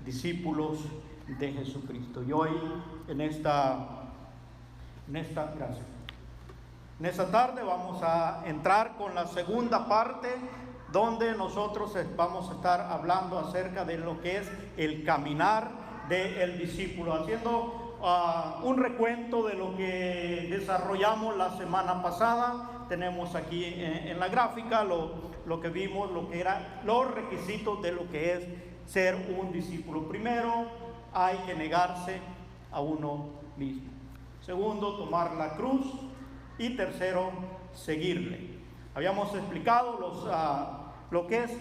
discípulos de Jesucristo. Y hoy, en esta tarde, vamos a entrar con la segunda parte, donde nosotros vamos a estar hablando acerca de lo que es el caminar del discípulo, haciendo un recuento de lo que desarrollamos la semana pasada. Tenemos aquí en la gráfica lo que vimos, lo que eran los requisitos de lo que es ser un discípulo. Primero, hay que negarse a uno mismo. Segundo, tomar la cruz. Y tercero, seguirle. Habíamos explicado lo que es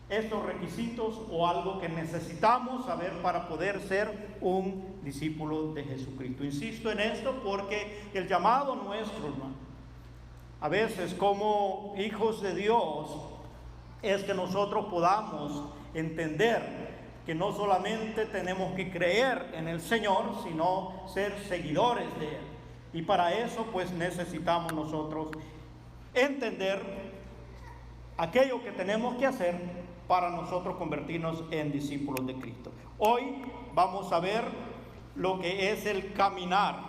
estos requisitos o algo que necesitamos saber para poder ser un discípulo de Jesucristo. Insisto en esto porque el llamado nuestro, hermano, a veces como hijos de Dios, es que nosotros podamos entender que no solamente tenemos que creer en el Señor, sino ser seguidores de Él. Y para eso pues necesitamos nosotros entender aquello que tenemos que hacer para nosotros convertirnos en discípulos de Cristo. Hoy vamos a ver lo que es el caminar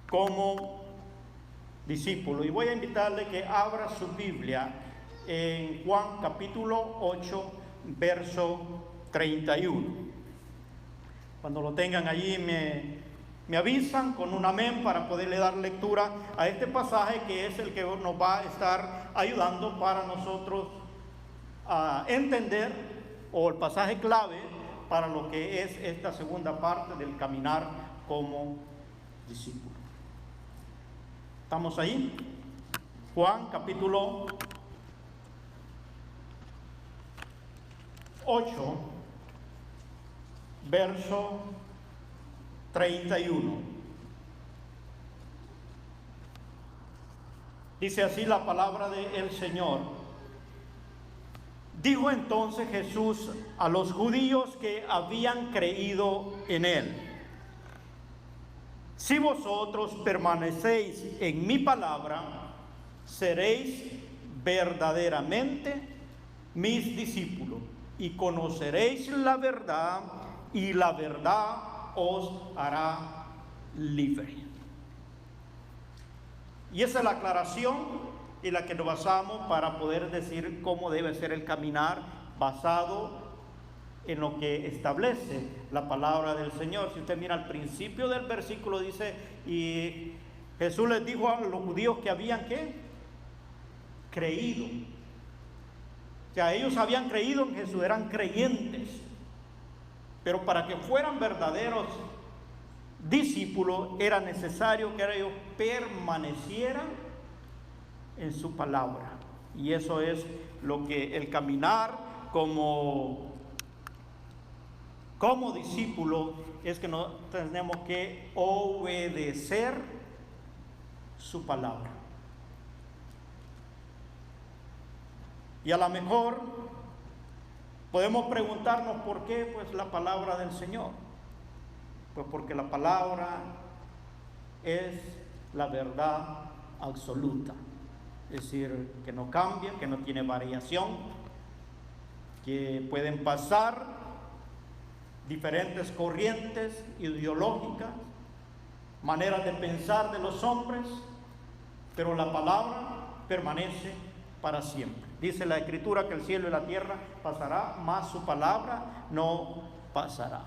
como discípulo. Y voy a invitarle que abra su Biblia en Juan capítulo 8, verso 31. Cuando lo tengan allí me avisan con un amén para poderle dar lectura a este pasaje, que es el que nos va a estar ayudando para nosotros a entender, o el pasaje clave para lo que es esta segunda parte del caminar como discípulo. ¿Estamos ahí? Juan capítulo 8, verso 31. Dice así la palabra del Señor. Dijo entonces Jesús a los judíos que habían creído en Él: si vosotros permanecéis en mi palabra, seréis verdaderamente mis discípulos, y conoceréis la verdad, y la verdad os hará libre. Y esa es la aclaración y la que nos basamos para poder decir cómo debe ser el caminar, basado en lo que establece la palabra del Señor. Si usted mira al principio del versículo, dice: y Jesús les dijo a los judíos que habían ¿qué? Creído. O sea, ellos habían creído en Jesús, eran creyentes. Pero para que fueran verdaderos discípulos era necesario que ellos permanecieran en su palabra. Y eso es lo que el caminar como discípulo es, que no tenemos que obedecer su palabra. Y a lo mejor podemos preguntarnos por qué, pues la palabra del Señor. Pues porque la palabra es la verdad absoluta. Es decir, que no cambia, que no tiene variación, que pueden pasar diferentes corrientes ideológicas, maneras de pensar de los hombres, pero la palabra permanece para siempre. Dice la Escritura que el cielo y la tierra pasará, mas su palabra no pasará.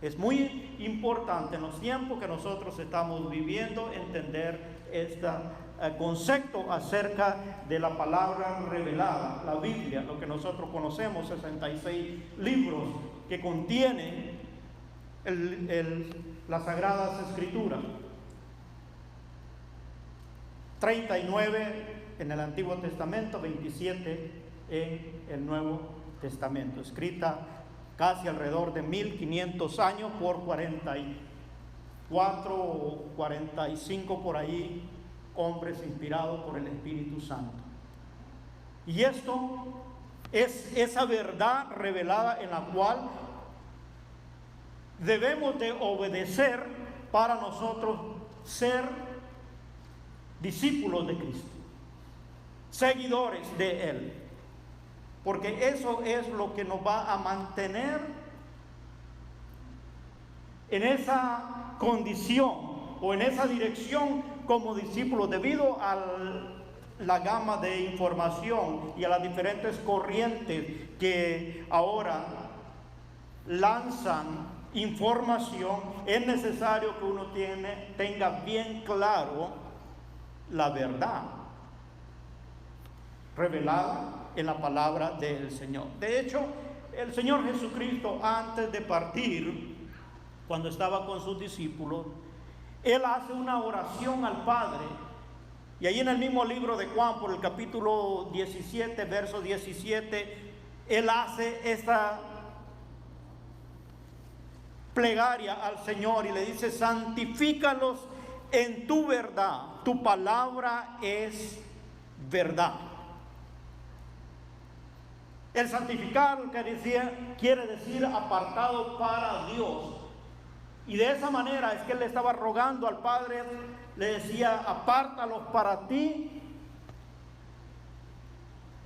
Es muy importante en los tiempos que nosotros estamos viviendo entender este concepto acerca de la palabra revelada, la Biblia, lo que nosotros conocemos, 66 libros que contienen las Sagradas Escrituras. 39 en el Antiguo Testamento, 27 en el Nuevo Testamento, escrita casi alrededor de 1500 años por 44 o 45 por ahí hombres inspirados por el Espíritu Santo. Y esto es esa verdad revelada en la cual debemos de obedecer para nosotros ser discípulos de Cristo, seguidores de Él. porque eso es lo que nos va a mantener en esa condición o en esa dirección como discípulos, debido a la gama de información y a las diferentes corrientes que ahora lanzan información. Es necesario que uno tenga bien claro la verdad revelada en la palabra del Señor. De hecho, el Señor Jesucristo, antes de partir, cuando estaba con sus discípulos, Él hace una oración al Padre. Y ahí en el mismo libro de Juan, por el capítulo 17, verso 17, Él hace esta plegaria al Señor y le dice: santifícalos en tu verdad, tu palabra es verdad. El santificar quiere decir apartado para Dios. Y de esa manera es que él le estaba rogando al Padre, le decía: apártalos para ti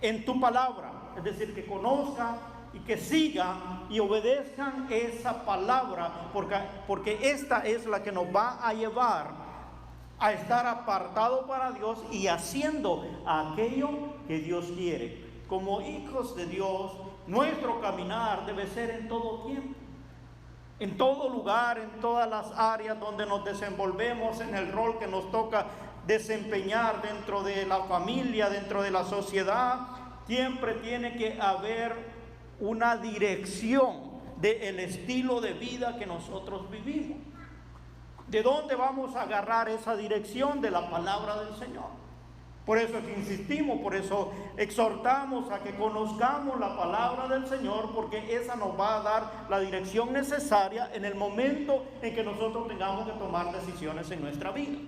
en tu palabra. Es decir, que conozcan y que sigan y obedezcan esa palabra, porque esta es la que nos va a llevar a estar apartado para Dios y haciendo aquello que Dios quiere. Como hijos de Dios, nuestro caminar debe ser en todo tiempo, en todo lugar, en todas las áreas donde nos desenvolvemos, en el rol que nos toca desempeñar dentro de la familia, dentro de la sociedad. Siempre tiene que haber una dirección del estilo de vida que nosotros vivimos. ¿De dónde vamos a agarrar esa dirección? De la palabra del Señor. Por eso es que insistimos, por eso exhortamos a que conozcamos la palabra del Señor, porque esa nos va a dar la dirección necesaria en el momento en que nosotros tengamos que tomar decisiones en nuestra vida.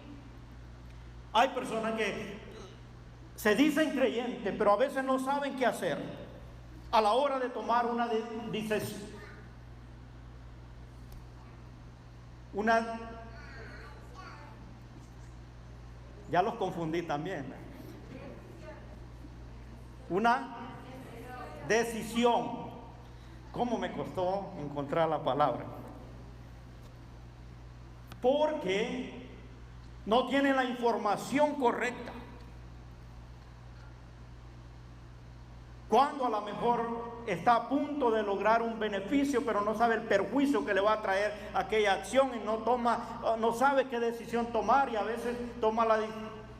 Hay personas que se dicen creyentes, pero a veces no saben qué hacer a la hora de tomar una ya los confundí también. Una decisión. ¿Cómo me costó encontrar la palabra? Porque no tienen la información correcta. Cuando a lo mejor está a punto de lograr un beneficio, pero no sabe el perjuicio que le va a traer aquella acción y no sabe qué decisión tomar, y a veces toma la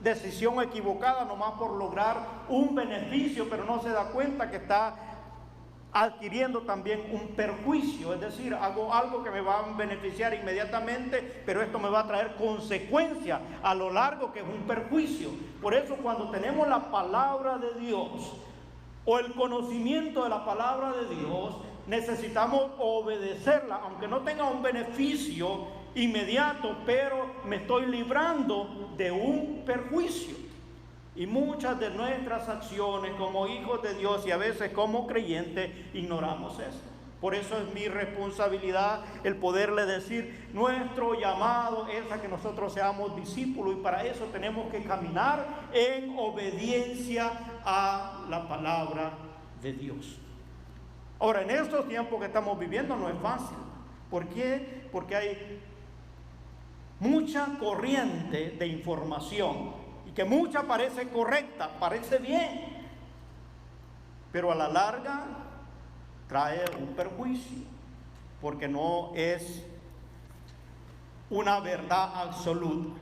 decisión equivocada nomás por lograr un beneficio, pero no se da cuenta que está adquiriendo también un perjuicio. Es decir, hago algo que me va a beneficiar inmediatamente, pero esto me va a traer consecuencias a lo largo, que es un perjuicio. Por eso, cuando tenemos la palabra de Dios o el conocimiento de la palabra de Dios, necesitamos obedecerla, aunque no tenga un beneficio inmediato, pero me estoy librando de un perjuicio. Y muchas de nuestras acciones como hijos de Dios y a veces como creyentes ignoramos eso. Por eso es mi responsabilidad el poderle decir: nuestro llamado es a que nosotros seamos discípulos, y para eso tenemos que caminar en obediencia a la palabra de Dios. Ahora, en estos tiempos que estamos viviendo no es fácil. ¿Por qué? Porque hay mucha corriente de información, y que mucha parece correcta, parece bien, pero a la larga trae un perjuicio, porque no es una verdad absoluta.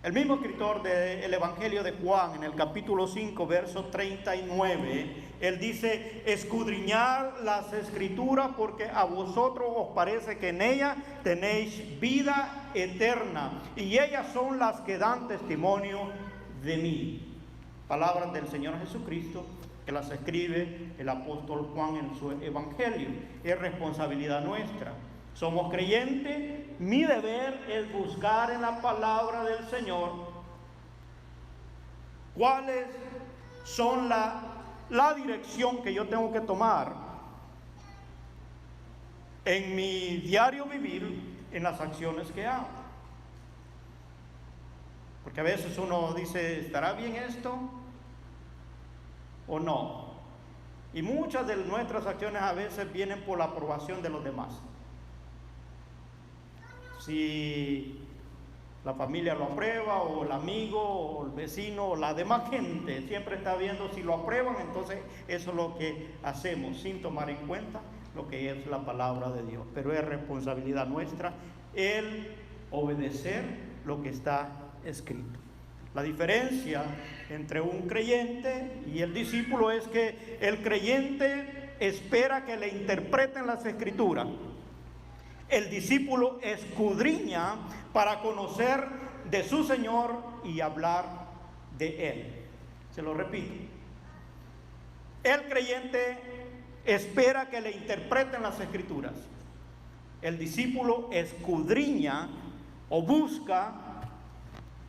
El mismo escritor del Evangelio de Juan, en el capítulo 5, verso 39, él dice: escudriñad las Escrituras, porque a vosotros os parece que en ellas tenéis vida eterna, y ellas son las que dan testimonio de mí. Palabras del Señor Jesucristo, que las escribe el apóstol Juan en su Evangelio. Es responsabilidad nuestra. Somos creyentes, mi deber es buscar en la palabra del Señor cuáles son la dirección que yo tengo que tomar en mi diario vivir, en las acciones que hago. Porque a veces uno dice: ¿estará bien esto o no? Y muchas de nuestras acciones a veces vienen por la aprobación de los demás. Si la familia lo aprueba, o el amigo, o el vecino, o la demás gente siempre está viendo si lo aprueban, entonces eso es lo que hacemos, sin tomar en cuenta lo que es la palabra de Dios. Pero es responsabilidad nuestra el obedecer lo que está escrito. La diferencia entre un creyente y el discípulo es que el creyente espera que le interpreten las escrituras. El discípulo escudriña para conocer de su Señor y hablar de Él. Se lo repito. El creyente espera que le interpreten las escrituras. El discípulo escudriña o busca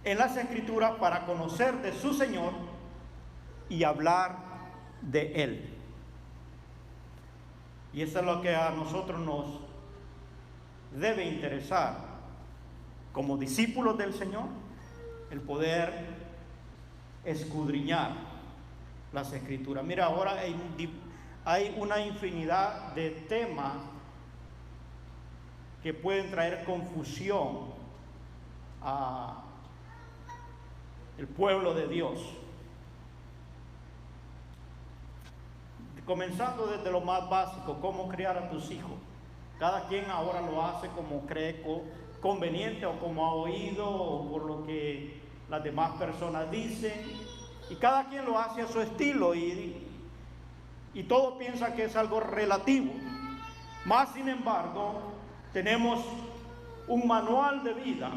en las escrituras para conocer de su Señor y hablar de Él. Y eso es lo que a nosotros nos debe interesar como discípulos del Señor, el poder escudriñar las escrituras. Mira, ahora hay una infinidad de temas que pueden traer confusión a el pueblo de Dios. Comenzando desde lo más básico, cómo criar a tus hijos. Cada quien ahora lo hace como cree conveniente, o como ha oído, o por lo que las demás personas dicen, y cada quien lo hace a su estilo, y todo piensa que es algo relativo. Más sin embargo, tenemos un manual de vida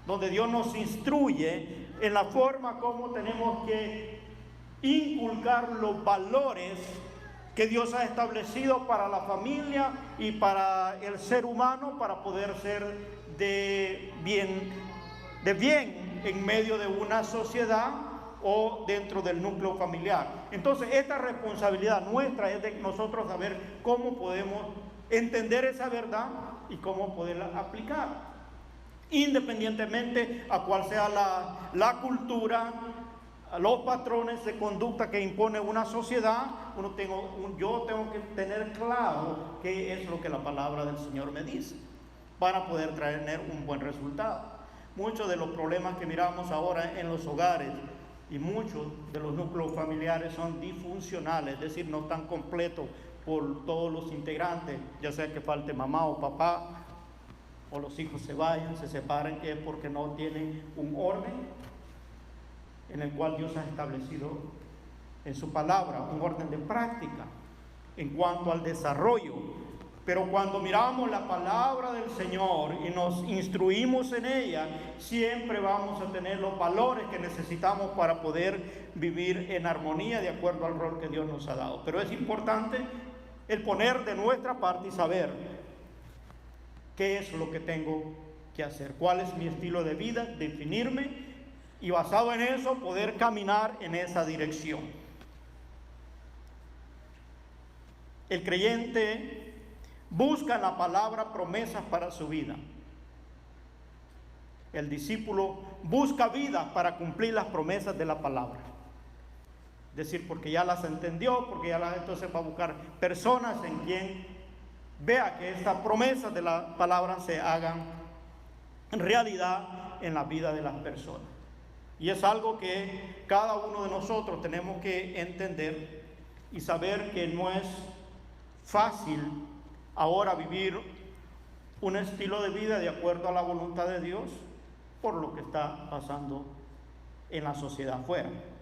donde Dios nos instruye en la forma como tenemos que inculcar los valores que Dios ha establecido para la familia y para el ser humano, para poder ser de bien en medio de una sociedad o dentro del núcleo familiar. Entonces, esta responsabilidad nuestra es de nosotros saber cómo podemos entender esa verdad y cómo poderla aplicar, independientemente a cuál sea la cultura, los patrones de conducta que impone una sociedad. Yo tengo que tener claro qué es lo que la palabra del Señor me dice para poder traer un buen resultado. Muchos de los problemas que miramos ahora en los hogares y muchos de los núcleos familiares son disfuncionales, es decir, no están completos por todos los integrantes, ya sea que falte mamá o papá, o los hijos se vayan, se separen, que es porque no tienen un orden en el cual Dios ha establecido en su palabra, un orden de práctica en cuanto al desarrollo. Pero cuando miramos la palabra del Señor y nos instruimos en ella, siempre vamos a tener los valores que necesitamos para poder vivir en armonía de acuerdo al rol que Dios nos ha dado. Pero es importante el poner de nuestra parte y saber qué es lo que tengo que hacer, cuál es mi estilo de vida, definirme, y basado en eso poder caminar en esa dirección. El creyente busca en la palabra promesas para su vida. El discípulo busca vida para cumplir las promesas de la palabra. Es decir, porque ya las entendió, porque entonces va a buscar personas en quien vea que estas promesas de la palabra se hagan realidad en la vida de las personas. Y es algo que cada uno de nosotros tenemos que entender y saber que no es fácil ahora vivir un estilo de vida de acuerdo a la voluntad de Dios por lo que está pasando en la sociedad afuera.